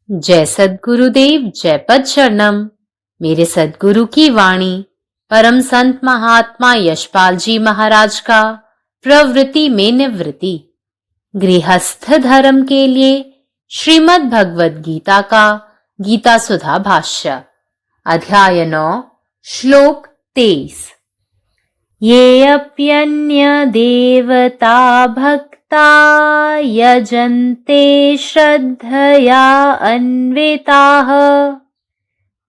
जय सद्गुरुदेव, जय पद शरणम। मेरे सद्गुरु की वाणी परम संत महात्मा यशपाल जी महाराज का प्रवृत्ति में निवृत्ति। गृहस्थ धर्म के लिए श्रीमद् भगवद गीता का गीता सुधा भाष्य, अध्याय 9, श्लोक 23। ये अप्यन्य देवता भक्ता यजन्ते श्रद्धया अन्विताः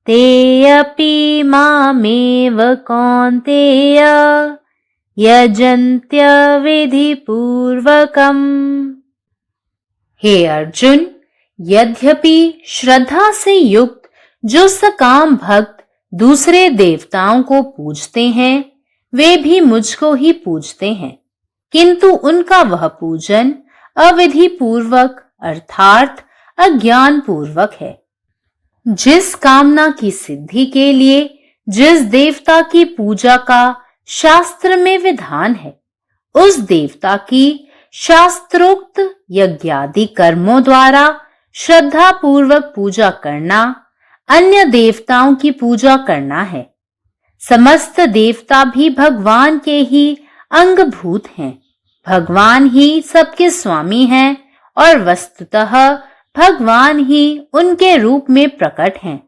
ते अपि मामेव कौन्तेय यजन्त्य विधिपूर्वकम्। हे अर्जुन, यद्यपि श्रद्धा से युक्त जो सकाम भक्त दूसरे देवताओं को पूजते हैं, वे भी मुझको ही पूजते हैं, किंतु उनका वह पूजन अविधि पूर्वक अर्थात अज्ञान पूर्वक है। जिस कामना की सिद्धि के लिए जिस देवता की पूजा का शास्त्र में विधान है, उस देवता की शास्त्रोक्त यज्ञादि कर्मों द्वारा श्रद्धा पूर्वक पूजा करना अन्य देवताओं की पूजा करना है। समस्त देवता भी भगवान के ही अंगभूत हैं। भगवान ही सबके स्वामी हैं और वस्तुतः भगवान ही उनके रूप में प्रकट हैं।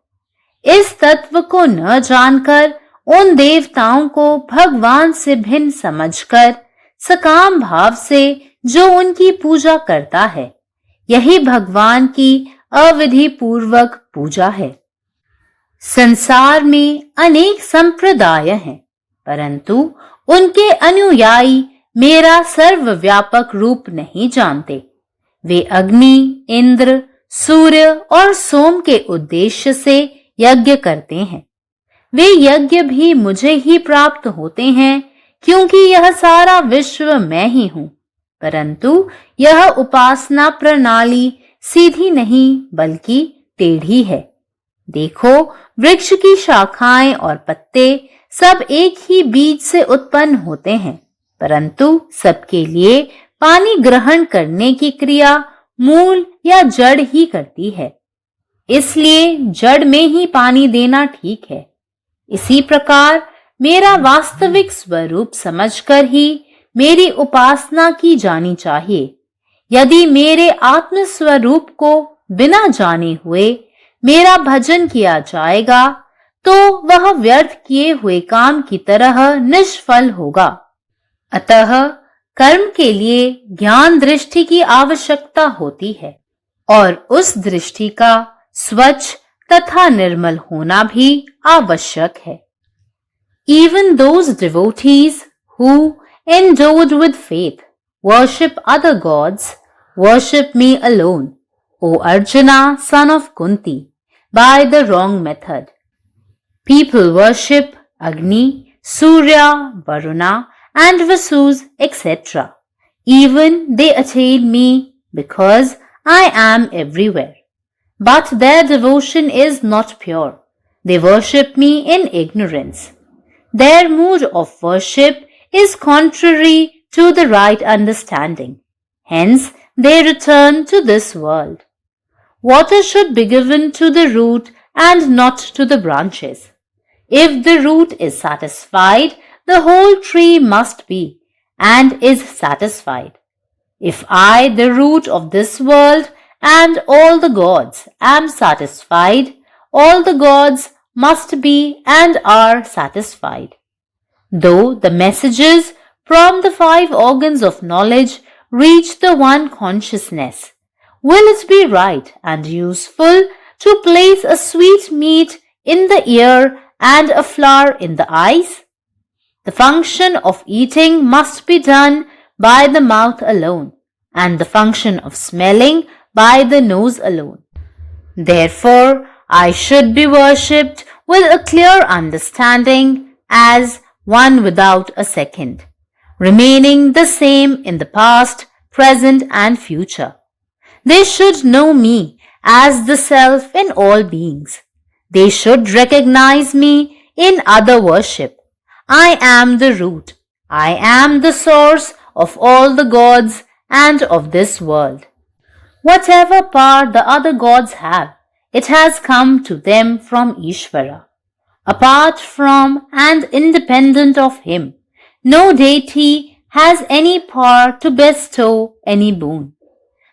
इस तत्व को न जानकर उन देवताओं को भगवान से भिन्न समझकर सकाम भाव से जो उनकी पूजा करता है, यही भगवान की अविधि पूर्वक पूजा है। संसार में अनेक संप्रदाय हैं, परंतु उनके अनुयायी मेरा सर्वव्यापक रूप नहीं जानते। वे अग्नि, इंद्र, सूर्य और सोम के उद्देश्य से यज्ञ करते हैं। वे यज्ञ भी मुझे ही प्राप्त होते हैं, क्योंकि यह सारा विश्व मैं ही हूँ। परंतु यह उपासना प्रणाली सीधी नहीं बल्कि टेढ़ी है। देखो, वृक्ष की शाखाएं और पत्ते सब एक ही बीज से उत्पन्न होते हैं, परंतु सबके लिए पानी ग्रहण करने की क्रिया मूल या जड़ ही करती है। इसलिए जड़ में ही पानी देना ठीक है। इसी प्रकार मेरा वास्तविक स्वरूप समझकर ही मेरी उपासना की जानी चाहिए। यदि मेरे आत्म स्वरूप को बिना जाने हुए मेरा भजन किया जाएगा, तो वह व्यर्थ किए हुए काम की तरह निष्फल होगा। अतः कर्म के लिए ज्ञान दृष्टि की आवश्यकता होती है, और उस दृष्टि का स्वच्छ तथा निर्मल होना भी आवश्यक है। Even those devotees who, endowed with faith, worship other gods, worship me alone, O Arjuna, son of Kunti, by the wrong method. People worship Agni, Surya, Varuna, and Vasus, etc. Even they attain me because I am everywhere. But their devotion is not pure. They worship me in ignorance. Their mood of worship is contrary to the right understanding. Hence, they return to this world. Water should be given to the root and not to the branches. If the root is satisfied, the whole tree must be and is satisfied. If I, the root of this world, and all the gods am satisfied, all the gods must be and are satisfied. Though the messages from the 5 organs of knowledge reach the one consciousness, will it be right and useful to place a sweet meat in the ear and a flower in the eyes? The function of eating must be done by the mouth alone, and the function of smelling by the nose alone. Therefore, I should be worshipped with a clear understanding as one without a second, remaining the same in the past, present, and future. They should know me as the self in all beings. They should recognize me in other worship. I am the root. I am the source of all the gods and of this world. Whatever power the other gods have, It has come to them from Ishvara. Apart from and independent of him, no deity has any power to bestow any boon.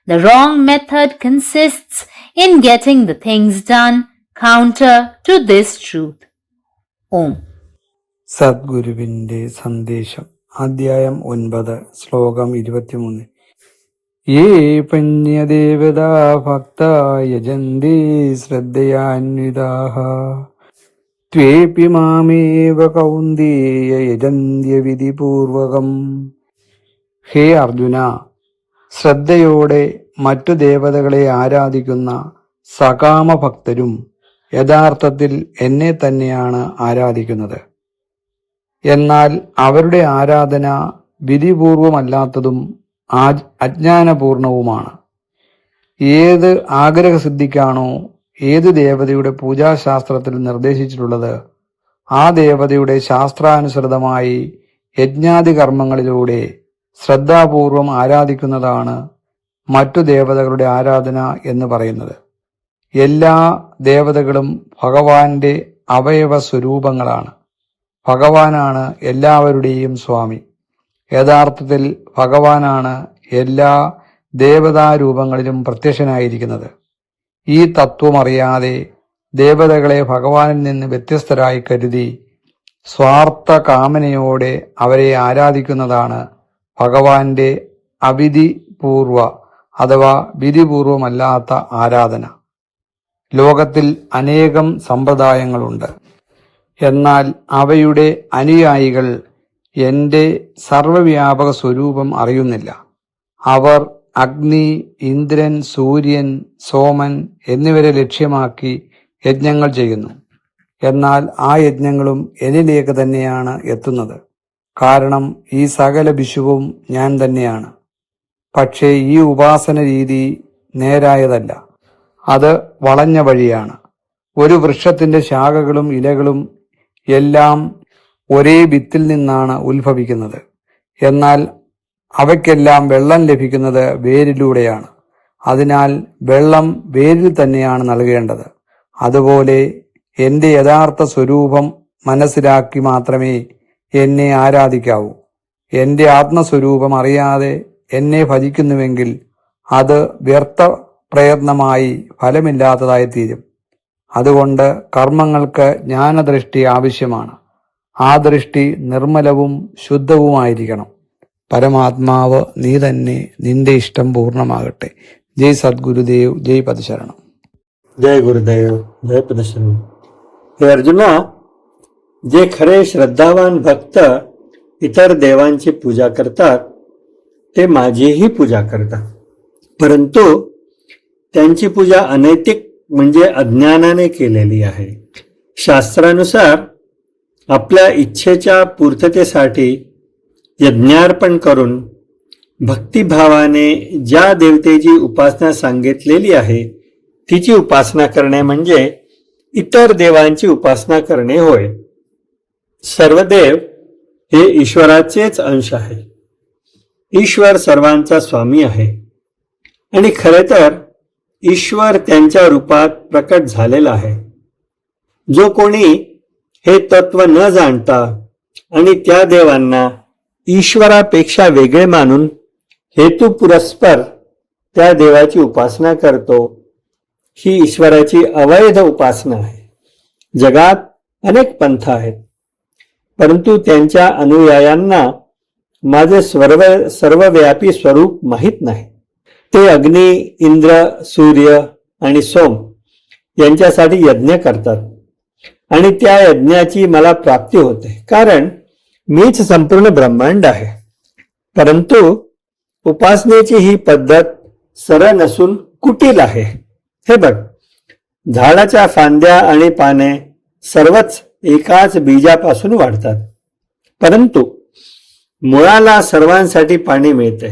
The wrong method consists in getting the things done counter to this truth. Om. സദ്ഗുരുവിന്റെ സന്ദേശം അധ്യായം 9 ശ്ലോകം 23. യേ പന്യദേവതാ ഭക്ത യജന്തി ശ്രദ്ധയാന്വിതാഃ ത്വേപി മാമേവ കൗന്ദേയ യജന്ത്യ വിധിപൂർവകം. ഹേ അർജുന, ശ്രദ്ധയോടെ മറ്റു ദേവതകളെ ആരാധിക്കുന്ന സകാമ ഭക്തരും യഥാർത്ഥത്തിൽ എന്നെ തന്നെയാണ് ആരാധിക്കുന്നത്. എന്നാൽ അവരുടെ ആരാധന വിധിപൂർവമല്ലാത്തതും അജ്ഞാനപൂർണവുമാണ്. ഏത് ആഗ്രഹസിദ്ധിക്കാണോ ഏത് ദേവതയുടെ പൂജാശാസ്ത്രത്തിൽ നിർദ്ദേശിച്ചിട്ടുള്ളത്, ആ ദേവതയുടെ ശാസ്ത്രാനുസൃതമായി യജ്ഞാദി കർമ്മങ്ങളിലൂടെ ശ്രദ്ധാപൂർവം ആരാധിക്കുന്നതാണ് മറ്റു ദേവതകളുടെ ആരാധന എന്ന് പറയുന്നത്. എല്ലാ ദേവതകളും ഭഗവാന്റെ അവയവ സ്വരൂപങ്ങളാണ്. ഭഗവാനാണ് എല്ലാവരുടെയും സ്വാമി. യഥാർത്ഥത്തിൽ ഭഗവാനാണ് എല്ലാ ദേവതാരൂപങ്ങളിലും പ്രത്യക്ഷനായിരിക്കുന്നത്. ഈ തത്വമറിയാതെ ദേവതകളെ ഭഗവാനിൽ നിന്ന് വ്യത്യസ്തരായി കരുതി സ്വാർത്ഥ കാമനയോടെ അവരെ ആരാധിക്കുന്നതാണ് ഭഗവാന്റെ അവിധിപൂർവ അഥവാ വിധിപൂർവമല്ലാത്ത ആരാധന. ലോകത്തിൽ അനേകം സമ്പ്രദായങ്ങളുണ്ട്. എന്നാൽ അവയുടെ അനുയായികൾ എന്റെ സർവവ്യാപക സ്വരൂപം അറിയുന്നില്ല. അവർ അഗ്നി, ഇന്ദ്രൻ, സൂര്യൻ, സോമൻ എന്നിവരെ ലക്ഷ്യമാക്കി യജ്ഞങ്ങൾ ചെയ്യുന്നു. എന്നാൽ ആ യജ്ഞങ്ങളും എന്നിലേക്ക് തന്നെയാണ് എത്തുന്നത്. കാരണം ഈ സകല വിശ്വവും ഞാൻ തന്നെയാണ്. പക്ഷേ ഈ ഉപാസന രീതി നേരായതല്ല. അത് വളഞ്ഞ വഴിയാണ്. ഒരു വൃക്ഷത്തിന്റെ ശാഖകളും ഇലകളും എല്ലാം ഒരേ വിത്തിൽ നിന്നാണ് ഉത്ഭവിക്കുന്നത്. എന്നാൽ അവയ്ക്കെല്ലാം വെള്ളം ലഭിക്കുന്നത് വേരിലൂടെയാണ്. അതിനാൽ വെള്ളം വേരിൽ തന്നെയാണ് നൽകേണ്ടത്. അതുപോലെ എന്റെ യഥാർത്ഥ സ്വരൂപം മനസ്സിലാക്കി മാത്രമേ എന്നെ ആരാധിക്കാവൂ. എന്റെ ആത്മസ്വരൂപം അറിയാതെ എന്നെ ഭജിക്കുന്നുവെങ്കിൽ അത് വ്യർത്ഥ പ്രയത്നമായി ഫലമില്ലാത്തതായി തീരും. അതുകൊണ്ട് കർമ്മങ്ങൾക്ക് ജ്ഞാനദൃഷ്ടി ആവശ്യമാണ്. ആ ദൃഷ്ടി നിർമ്മലവും ശുദ്ധവുമായിരിക്കണം. പരമാത്മാവ് നീ തന്നെ, നിന്റെ ഇഷ്ടം പൂർണ്ണമാകട്ടെ. ജയ് സദ്ഗുരുദേവ്, ജയ് പദശരണം. जय गुरुदेव, जय पदशरण. हे अर्जुना, जे खरे श्रद्धावान भक्त इतर देवांची पूजा करतात ते माझीही पूजा करतात. परंतु त्यांची पूजा अनैतिक म्हणजे अज्ञानाने केलेली आहे. शास्त्रानुसार आपल्या इच्छेच्या पूर्ततेसाठी यज्ञार्पण करून भक्तिभावाने ज्या देवतेची उपासना सांगितलेली आहे तिची उपासना करणे म्हणजे इतर देवांची उपासना करणे होय. सर्व देव हे ईश्वराचेच अंश आहे. ईश्वर सर्वांचा स्वामी आहे आणि खरे तर ईश्वर त्यांच्या रूपात प्रकट झालेला आहे. जो कोणी हे तत्व न जाणता आणि त्या देवांना ईश्वरापेक्षा वेगळे मानून हेतू पुरस्पर त्या देवाची उपासना करतो, ही ईश्वराची अवैध उपासना आहे. जगात अनेक पंथ आहेत, परंतु त्यांच्या अनुयायांना माझे सर्वव्यापी स्वरूप माहीत नाही. ते अग्नी, इंद्र, सूर्य आणि सोम यांच्यासाठी यज्ञ करतात आणि त्या यज्ञाची मला प्राप्ती होते, कारण मीच संपूर्ण ब्रह्मांड आहे. परंतु उपासनेची ही पद्धत सरळ नसून कुटील आहे. हे बघ, झाडाच्या फांद्या आणि पाने सर्वच एकाच बीजापासून वाढतात, परंतु मुळाला सर्वांसाठी पाणी मिळते,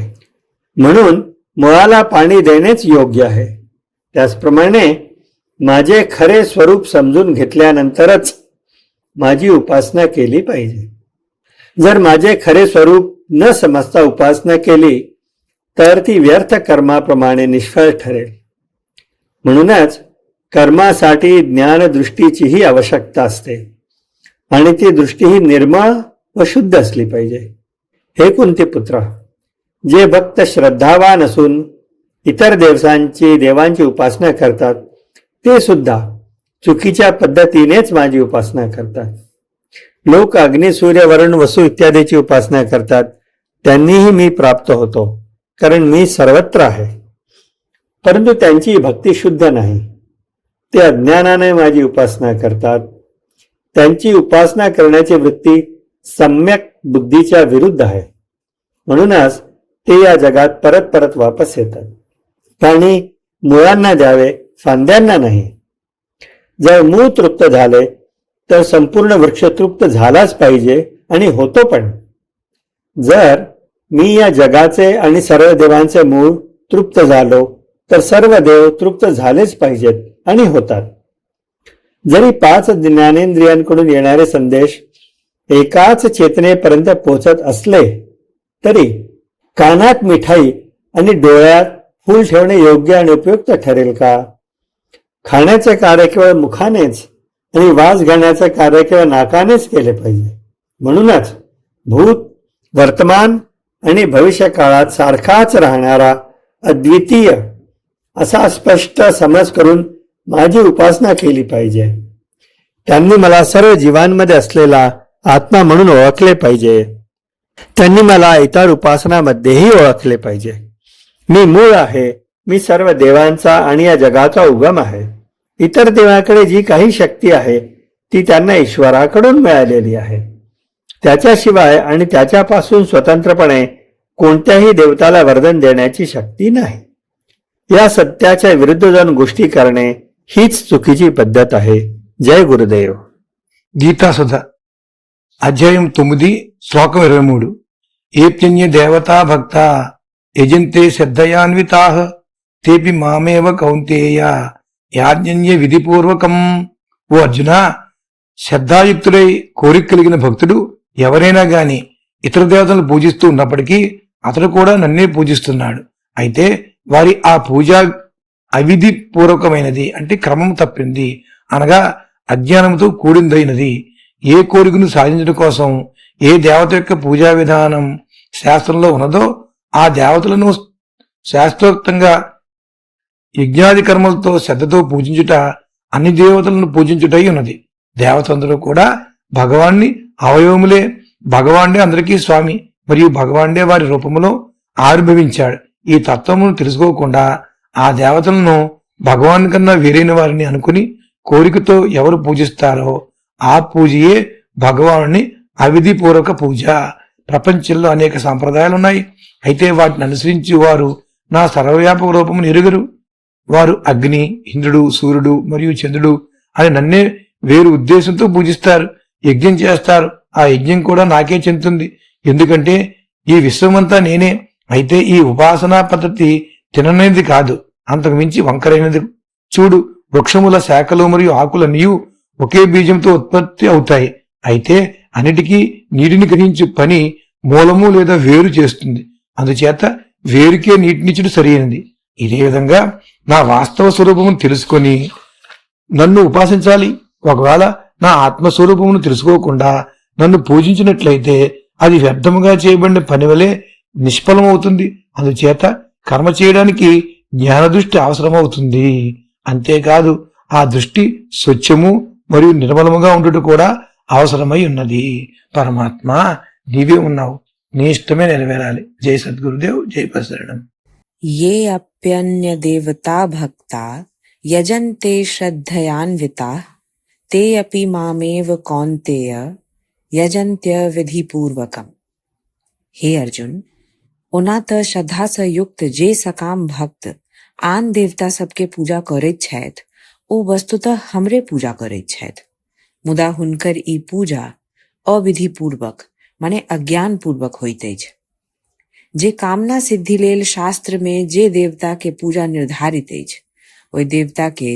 म्हणून मुळाला पाणी देणेच योग्य आहे. त्याचप्रमाणे माझे खरे स्वरूप समजून घेतल्यानंतरच माझी उपासना केली पाहिजे. जर माझे खरे स्वरूप न समजता उपासना केली तर ती व्यर्थ कर्माप्रमाणे निष्फळ ठरेल. म्हणूनच कर्मासाठी ज्ञानदृष्टीचीही आवश्यकता असते आणि ती दृष्टी ही निर्मळ व शुद्ध असली पाहिजे. हे कुंती पुत्र, जे भक्त श्रद्धावान असून इतर देवांची उपासना करतात ते सुद्धा चुकीच्या पद्धतीनेच माझी उपासना करतात. लोक अग्नी, सूर्य, वरुण, वसु इत्यादीची उपासना करतात, त्यांनीही मी प्राप्त होतो, कारण मी सर्वत्र आहे. परंतु त्यांची भक्ती शुद्ध नाही. ते अज्ञानाने माझी उपासना करतात. त्यांची उपासना करण्याची वृत्ती सम्यक बुद्धीच्या विरुद्ध आहे. म्हणूनच ते या जगात परत परत वापस येतात. पाणी मुळांना द्यावे, फांद्यांना नाही. जर मूळ तृप्त झाले तर संपूर्ण वृक्ष तृप्त झालाच पाहिजे आणि होतो पण. जर मी या जगाचे आणि सर्व देवांचे मूळ तृप्त झालो तर सर्व देव तृप्त झालेच पाहिजेत आणि होतात. जरी 5 ज्ञानेंद्रियांकडून येणारे संदेश एकाच चेतनेपर्यंत पोहोचत असले तरी कानात मिठाई आणि डोळ्यात फूल ठेवणे योग्य आणि उपयुक्त ठरेल का? खाण्याचे कार्य केवळ मुखानेच आणि वास घेण्याचे कार्य केवळ नाकानेच केले पाहिजे. म्हणूनच भूत, वर्तमान आणि भविष्य काळात सारखाच राहणारा अद्वितीय असा स्पष्ट समज करून माझी उपासना केली पाहिजे. त्यांनी मला सर्व जीवांमध्ये असलेला आत्मा म्हणून ओळखले पाहिजे. त्यांनी मला इतर उपासनामध्येही ओळखले पाहिजे. मी मूळ आहे. मी सर्व देवांचा आणि या जगाचा उगम आहे. इतर देवाकडे जी काही शक्ती आहे ती त्यांना ईश्वराकडून मिळालेली आहे. त्याच्याशिवाय आणि त्याच्यापासून स्वतंत्रपणे कोणत्याही देवताला वरदान देण्याची शक्ती नाही. या सत्याच्या विरुद्ध जाऊन गोष्टी करणे हीच चुकीची पद्धत आहे. जय गुरुदेव. గీతా సుధ అధ్యాయం 9 శ్లోకం 23. ఏప్యన్య దేవతా భక్త యజంతే శ్రద్ధయాన్వితాః తేపి మామేవ కౌంతేయ యాజ్ఞన్య విధిపూర్వకం. ఓ అర్జున, శ్రద్ధాయుక్తుడై కోరిక కలిగిన భక్తుడు ఎవరైనా గాని ఇతర దేవతలను పూజిస్తూ ఉన్నప్పటికీ అతడు కూడా నన్నే పూజిస్తున్నాడు. అయితే వారి ఆ పూజ అవిధి పూర్వకమైనది, అంటే క్రమం తప్పింది, అనగా అజ్ఞానంతో కూడిందైనది. ఏ కోరికను సాధించడం కోసం ఏ దేవత యొక్క పూజా విధానం శాస్త్రంలో ఉన్నదో ఆ దేవతలను శాస్త్రోక్తంగా యజ్ఞాది కర్మలతో శ్రద్ధతో పూజించుట అన్ని దేవతలను పూజించుటై ఉన్నది. దేవతలందరూ కూడా భగవాన్ని అవయవములే. భగవాన్డే అందరికీ స్వామి మరియు భగవాన్డే వారి రూపంలో ఆవిర్భవించాడు. ఈ తత్వమును తెలుసుకోకుండా ఆ దేవతలను భగవాన్ కన్నా వేరైన వారిని అనుకుని కోరికతో ఎవరు పూజిస్తారో ఆ పూజయే భగవానుని అవిధిపూర్వక పూజ. ప్రపంచంలో అనేక సాంప్రదాయాలున్నాయి. అయితే వాటిని అనుసరించి వారు నా సర్వవ్యాపక రూపమును ఎరుగరు. వారు అగ్ని, ఇంద్రుడు, సూర్యుడు మరియు చంద్రుడు అని నన్నే వేరు ఉద్దేశంతో పూజిస్తారు. యజ్ఞం చేస్తారు. ఆ యజ్ఞం కూడా నాకే చెందుతుంది, ఎందుకంటే ఈ విశ్వమంతా నేనే. అయితే ఈ ఉపాసనా పద్ధతి తిననేది కాదు, అంతకు మించి వంకరైనది. చూడు, వృక్షముల శాఖలు మరియు ఆకులన్నీ ఒకే బీజంతో ఉత్పత్తి అవుతాయి. అయితే అన్నిటికీ నీటిని గ్రహించే పని మూలము లేదా వేరు చేస్తుంది. అందుచేత వేరుకే నీటినిచ్చుడు సరైనది. ఇదే విధంగా నా వాస్తవ స్వరూపమును తెలుసుకొని నన్ను ఉపాసించాలి. ఒకవేళ నా ఆత్మస్వరూపమును తెలుసుకోకుండా నన్ను పూజించినట్లయితే అది వ్యర్థముగా చేయబడిన పని వలె నిష్ఫలమవుతుంది. అందుచేత కర్మ చేయడానికి జ్ఞానదృష్టి అవసరమవుతుంది. అంతేకాదు ఆ దృష్టి స్వచ్ఛము మరియు నిర్మలముగా ఉండుట కూడా అవసరమై ఉన్నది. పరమాత్మ నీవే ఉన్నావు, నీ ఇష్టమే నెరవేరాలి. జై సద్గురుదేవ్. జై ప్రసరణం. ये अप्यन्य देवता भक्ता यजन्ते श्रद्धयान्विताः ते अपि मामेव कौन्तेय यजन्त्य विधिपूर्वकम्. हे अर्जुन, ओना त श्रद्धा से युक्त जे सकाम भक्त आन देवता सबके पूजा करैत छथि ओ वस्तुतः हमरे पूजा करैत छथि, मुदा हुनकर ई पूजा अविधि पूर्वक माने अज्ञान पूर्वक होइत अछि. जे कामना सिद्धि लेल शास्त्र में जे देवता के पूजा निर्धारित अछि ओहि देवता के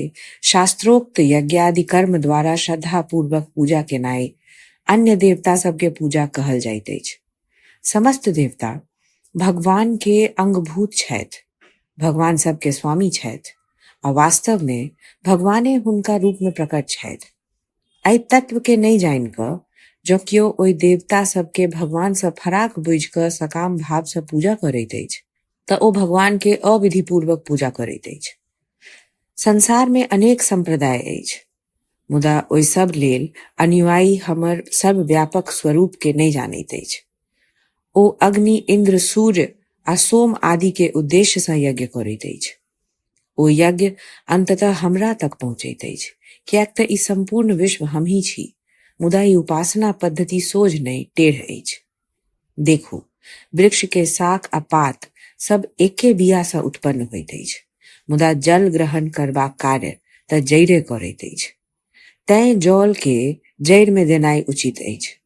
शास्त्रोक्त यज्ञादि कर्म द्वारा श्रद्धा पूर्वक पूजा केनाइ अन्य देवता सबके पूजा कहल जाइत अछि. समस्त देवता भगवान के अंगभूत छथि, भगवान सबके स्वामी छथि और वास्तव में भगवाने हुनका रूप में प्रकट छथि। एहि तत्व के नहीं जान क जो कियो ओहि देवता सबके भगवान से फराक बुझ क सकाम भाव से पूजा करैत अछि त ओ भगवान के अविधि पूर्वक पूजा करैत अछि। संसार में अनेक संप्रदाय अछि, मुदा ओहि सब लेल अनुयायी हमर सब व्यापक स्वरूप के नहीं जानैत अछि। ओ अग्नि, इंद्र, सूर्य आ सोम आदि के उद्देश्य से यज्ञ करैत अछि। ओ यज्ञ अंततः हमरा तक पहुंचैत अछि, कियाक त ई संपूर्ण विश्व हम ही छी, मुदा ई उपासना पद्धति सोझ नहीं टेढ़ अछि। देखू, वृक्ष के शाख आ पात सब एके बिया से उत्पन्न होइत अछि, मुदा जल ग्रहण करबाक कार्य त जड़े करैत अछि। तैं जल के जड़ में देनाइ उचित अछि।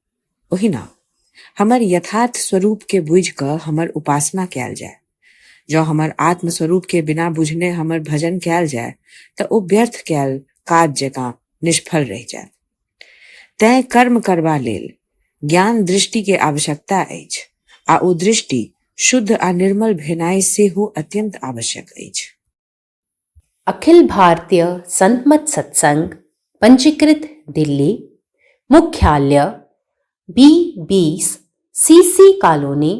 ओहिना हमर यथार्थ स्वरूप के बुझ क हमर उपासना कैल जाय। जो हमर आत्म स्वरूप के बिना बुझने हमर भजन कैल जाय त ओ व्यर्थ कैल काज जकाँ निष्फल रह जाय। तैं कर्म करबा लेल ज्ञान दृष्टि के आवश्यकता अछि, आ ओ दृष्टि शुद्ध आ निर्मल भेनाइ सेहो अत्यंत आवश्यक अछि। अखिल भारतीय संत मत सत्संग पंजीकृत दिल्ली, मुख्यालय B20 CC colony,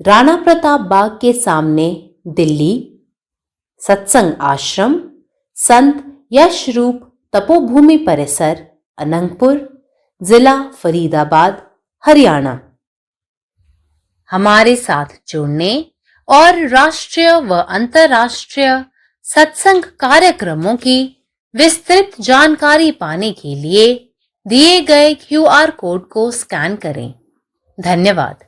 Rana Pratap Bagh के सामने, दिल्ली। सत्संग आश्रम संत यशरूप तपोभूमि परिसर, अनंगपुर, जिला फरीदाबाद, हरियाणा। हमारे साथ जुड़ने और राष्ट्रीय व अंतर्राष्ट्रीय सत्संग कार्यक्रमों की विस्तृत जानकारी पाने के लिए दिए गए QR कोड को स्कैन करें। धन्यवाद।